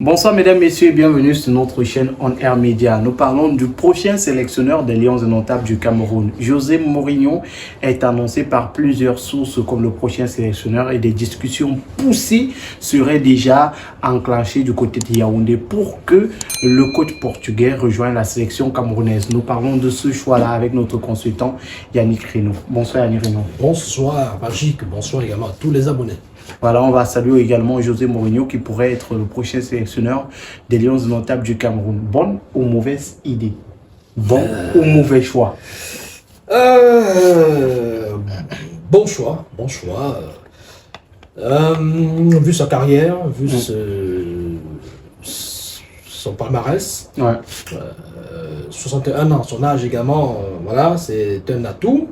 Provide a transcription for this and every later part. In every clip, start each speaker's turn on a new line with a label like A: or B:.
A: Bonsoir mesdames, messieurs et bienvenue sur notre chaîne On Air Media. Nous parlons du prochain sélectionneur des Lions indomptables du Cameroun. José Mourinho est annoncé par plusieurs sources comme le prochain sélectionneur et des discussions poussées seraient déjà enclenchées du côté de Yaoundé pour que le coach portugais rejoigne la sélection camerounaise. Nous parlons de ce choix-là avec notre consultant Yannick Reno. Bonsoir Yannick Reno.
B: Bonsoir Magique, bonsoir également à tous les abonnés.
A: Voilà, on va saluer également José Mourinho qui pourrait être le prochain sélectionneur des Lions indomptables du Cameroun. Bonne ou mauvaise idée? Bon ou mauvais choix?
B: Bon choix, bon choix. Vu sa carrière, vu son palmarès,
A: Ouais.
B: 61 ans, son âge également, voilà, c'est un atout.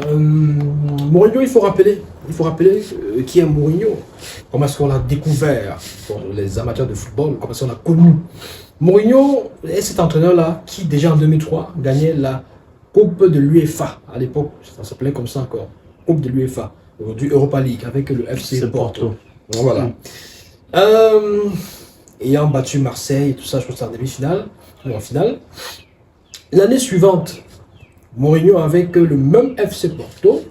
B: Mourinho, il faut rappeler qui est Mourinho, comment est-ce qu'on l'a découvert pour les amateurs de football, comment est-ce qu'on l'a connu. Mourinho est cet entraîneur-là qui, déjà en 2003, gagnait la Coupe de l'UEFA. À l'époque, ça s'appelait comme ça encore, Coupe de l'UEFA, aujourd'hui Europa League, avec le FC Porto. Donc, voilà. Ayant battu Marseille et tout ça, je pense que c'est en demi-finale, ou en finale. L'année suivante, Mourinho, avec le même FC Porto,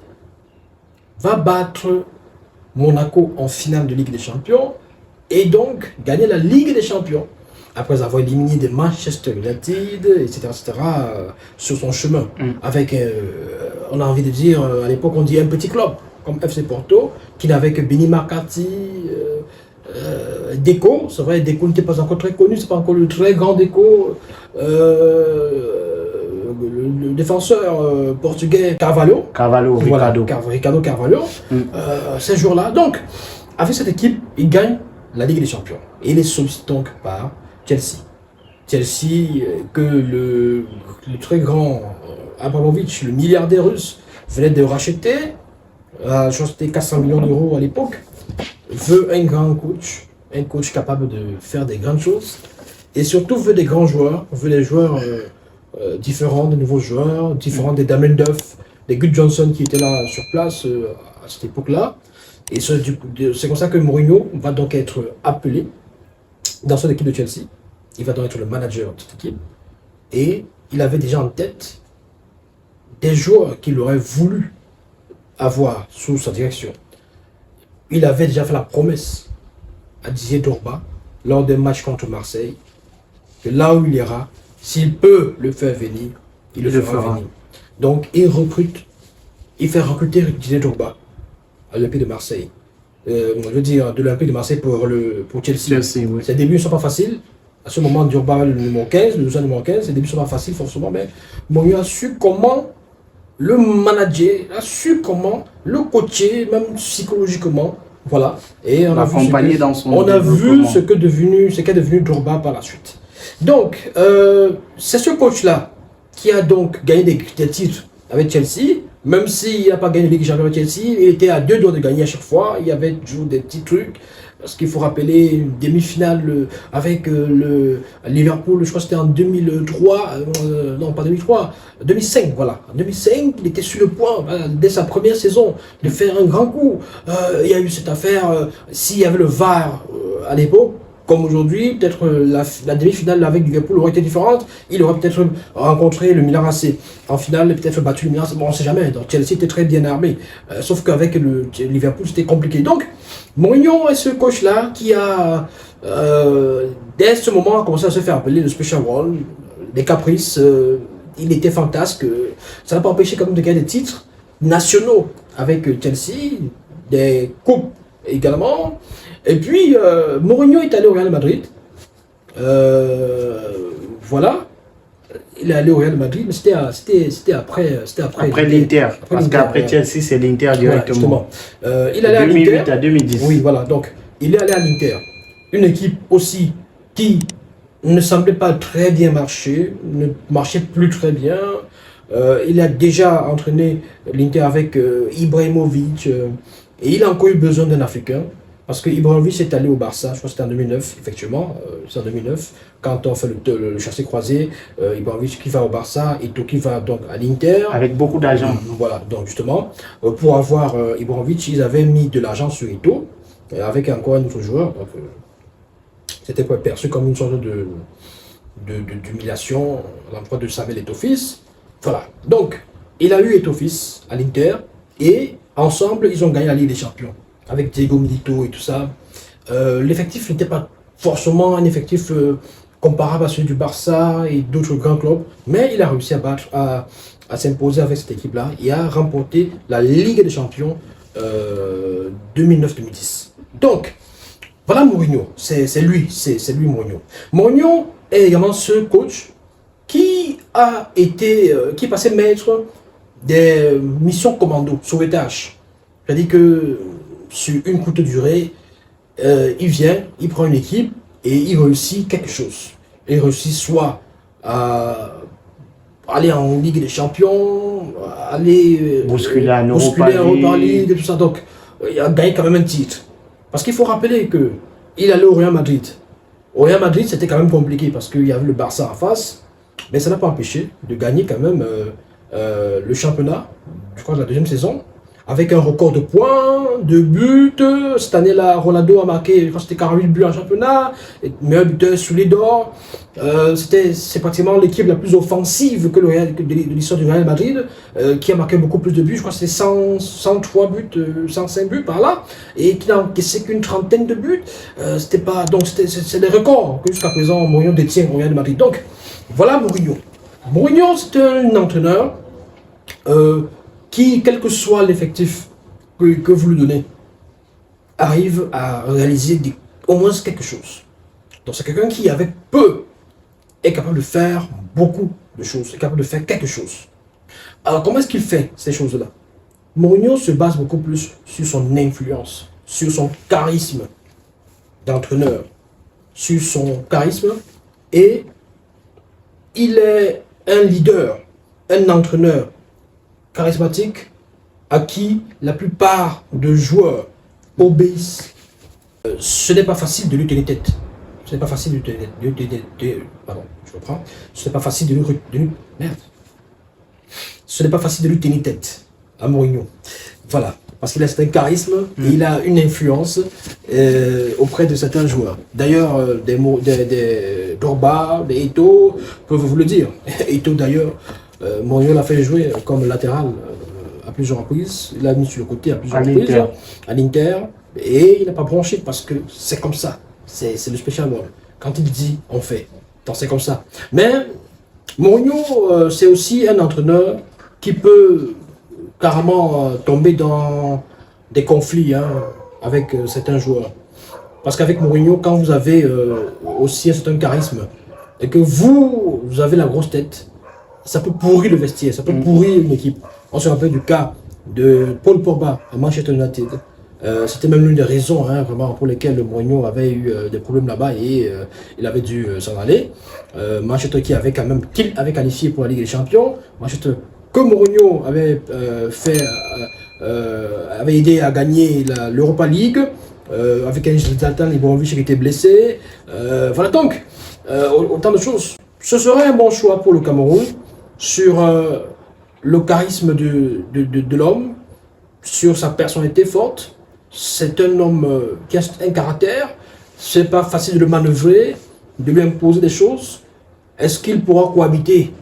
B: va battre Monaco en finale de Ligue des Champions et donc gagner la Ligue des Champions après avoir éliminé des Manchester United, etc., sur son chemin. Avec, on a envie de dire, à l'époque, on dit un petit club comme FC Porto, qui n'avait que Benny McCarthy, Deco. C'est vrai, Deco n'était pas encore très connu, c'est pas encore le très grand Deco. Le défenseur portugais Carvalho, Ricardo Carvalho, ces jours-là. Donc, avec cette équipe, il gagne la Ligue des Champions. Et il est sollicité donc par Chelsea. Chelsea, que le très grand Abramovich, le milliardaire russe, venait de racheter, je crois que c'était 400 millions d'euros à l'époque, veut un grand coach, un coach capable de faire des grandes choses, et surtout veut des grands joueurs, veut des joueurs différents, de nouveaux joueurs, différents des Damien Duff, des Good Johnson qui étaient là sur place à cette époque-là. Et c'est comme ça que Mourinho va donc être appelé dans son équipe de Chelsea. Il va donc être le manager de cette équipe. Et il avait déjà en tête des joueurs qu'il aurait voulu avoir sous sa direction. Il avait déjà fait la promesse à Didier Drogba lors des matchs contre Marseille que là où il ira, s'il peut le faire venir, il le fera venir. Donc, il fait recruter Didier Drogba à l'Olympique de Marseille. Je veux dire, de l'Olympique de Marseille pour Chelsea. Oui. Ses débuts ne sont pas faciles. À ce moment, Drogba, le numéro 15, le deuxième numéro 15, ses débuts ne sont pas faciles forcément, mais Mourinho a su comment le manager, a su comment le coacher, même psychologiquement. Voilà. Et on a vu ce qu'est devenu Drogba par la suite. Donc, c'est ce coach-là qui a donc gagné des titres avec Chelsea, même s'il n'a pas gagné la Ligue des Champions avec Chelsea, il était à 2 doigts de gagner à chaque fois, il y avait toujours des petits trucs, parce qu'il faut rappeler une demi-finale avec le Liverpool, je crois que c'était en 2003, non pas 2003, 2005, voilà. En 2005, il était sur le point, dès sa première saison, de faire un grand coup. Il y a eu cette affaire, s'il y avait le VAR à l'époque, comme aujourd'hui, peut-être la demi-finale avec Liverpool aurait été différente. Il aurait peut-être rencontré le Milan AC. En finale, peut-être battu le Milan AC. Bon, on ne sait jamais. Donc Chelsea était très bien armé. Sauf qu'avec le Liverpool, c'était compliqué. Donc, Mourinho est ce coach-là qui a, dès ce moment, commencé à se faire appeler le Special One, des caprices. Il était fantasque. Ça n'a pas empêché quand même de gagner des titres nationaux avec Chelsea, des coupes également. Et puis, Mourinho est allé au Real Madrid. Voilà. Il est allé au Real Madrid, mais c'était après
A: l'Inter. Parce qu'après Chelsea, c'est l'Inter directement.
B: Il allait à l'Inter.
A: 2008 à 2010.
B: Oui, voilà. Donc, il est allé à l'Inter. Une équipe aussi qui ne semblait pas très bien marcher, ne marchait plus très bien. Il a déjà entraîné l'Inter avec Ibrahimovic. Et il a encore eu besoin d'un Africain. Parce que Ibrahimovic est allé au Barça, je crois que c'était en 2009, effectivement, c'est en 2009, quand on fait le chassé-croisé, Ibrahimovic qui va au Barça, et qui va donc à l'Inter.
A: Avec beaucoup d'argent.
B: Voilà, donc justement, pour avoir Ibrahimovic, ils avaient mis de l'argent sur Eto'o, avec encore un autre joueur. Donc, c'était perçu comme une sorte d'humiliation à l'endroit de Samuel Eto'o-Fils. Voilà. Donc, il a eu Eto'o-Fils à l'Inter et ensemble, ils ont gagné la Ligue des Champions avec Diego Milito et tout ça. L'effectif n'était pas forcément un effectif comparable à celui du Barça et d'autres grands clubs, mais il a réussi à s'imposer avec cette équipe-là et à remporter la Ligue des Champions 2009-2010. Donc, voilà Mourinho, c'est lui Mourinho. Mourinho est également ce coach qui est passé maître des missions commando, sauvetage. C'est-à-dire que sur une courte durée, il vient, il prend une équipe et il réussit quelque chose. Il réussit soit à aller en Ligue des Champions, aller
A: bousculer en
B: Europa League et tout ça. Donc, il a gagné quand même un titre. Parce qu'il faut rappeler qu'il allait au Real Madrid. Au Real Madrid, c'était quand même compliqué parce qu'il y avait le Barça en face. Mais ça n'a pas empêché de gagner quand même le championnat, je crois, de la deuxième saison. Avec un record de points, de buts. Cette année-là, Ronaldo a marqué, je crois que c'était 48 buts en championnat. Meilleur buteur sous les d'or. C'est pratiquement l'équipe la plus offensive que de l'histoire du Real Madrid, qui a marqué beaucoup plus de buts. Je crois que c'est 103 buts, 105 buts par là. Et qui n'a encaissé qu'une trentaine de buts. C'est des records que jusqu'à présent Mourinho détient au Real Madrid. Donc, voilà Mourinho. Mourinho, c'est un entraîneur qui, quel que soit l'effectif que vous lui donnez, arrive à réaliser au moins quelque chose. Donc c'est quelqu'un qui, avec peu, est capable de faire beaucoup de choses, est capable de faire quelque chose. Alors comment est-ce qu'il fait ces choses-là? Mourinho se base beaucoup plus sur son influence, sur son charisme d'entraîneur, sur son charisme, et il est un leader, un entraîneur charismatique à qui la plupart des joueurs obéissent. Ce n'est pas facile de lui tenir tête. Ce n'est pas facile de lui tenir tête. Pardon, je reprends. Ce n'est pas facile de lui merde. Ce n'est pas facile de lui tenir tête à Mourinho. Voilà. Parce qu'il a un charisme et il a une influence auprès de certains joueurs. D'ailleurs, des Drogba, des Eto'o peuvent vous le dire. Eto'o d'ailleurs, Mourinho l'a fait jouer comme latéral à plusieurs reprises. Il l'a mis sur le côté à plusieurs reprises à l'Inter. Et il n'a pas bronché parce que c'est comme ça. C'est le spécial rôle. Quand il dit, on fait. Donc c'est comme ça. Mais Mourinho, c'est aussi un entraîneur qui peut carrément tomber dans des conflits avec certains joueurs. Parce qu'avec Mourinho, quand vous avez aussi un certain charisme et que vous avez la grosse tête, ça peut pourrir le vestiaire, ça peut pourrir une équipe. On se rappelle du cas de Paul Pogba à Manchester United. C'était même l'une des raisons vraiment pour lesquelles Mourinho avait eu des problèmes là-bas et il avait dû s'en aller. Manchester qui avait qualifié pour la Ligue des Champions. Manchester que Mourinho avait avait aidé à gagner l'Europa League avec un Zlatan Ibrahimovic qui était blessé. Voilà donc autant de choses. Ce serait un bon choix pour le Cameroun sur le charisme de l'homme, sur sa personnalité forte. C'est un homme qui a un caractère. C'est pas facile de le manœuvrer, de lui imposer des choses. Est-ce qu'il pourra cohabiter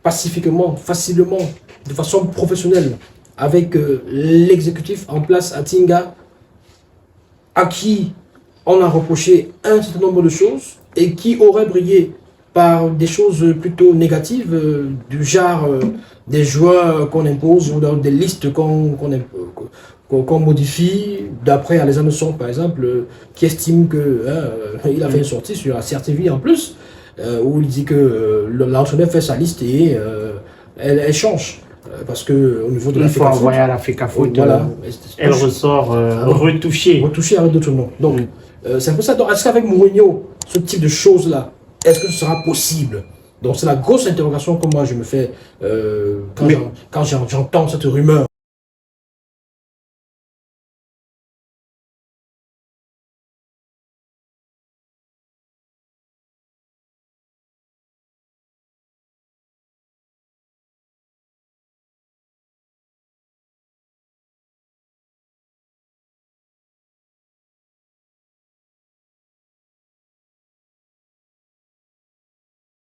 B: pacifiquement, facilement, de façon professionnelle avec l'exécutif en place à Tinga, à qui on a reproché un certain nombre de choses et qui aurait brillé par des choses plutôt négatives, du genre des joueurs qu'on impose ou des listes qu'on modifie, d'après Alexandre Song par exemple, qui estime qu'il a fait une sortie sur la CRTV en plus, où il dit que l'entraîneur fait sa liste et elle change. Parce que au niveau de la
A: FECAFOOT, envoyée à la FECAFOOT, voilà, elle ressort retouchée.
B: Retouchée avec d'autres noms. Donc, c'est un peu ça. Donc, est-ce qu'avec Mourinho, ce type de choses-là, est-ce que ce sera possible? Donc, c'est la grosse interrogation que moi je me fais quand j'entends cette rumeur.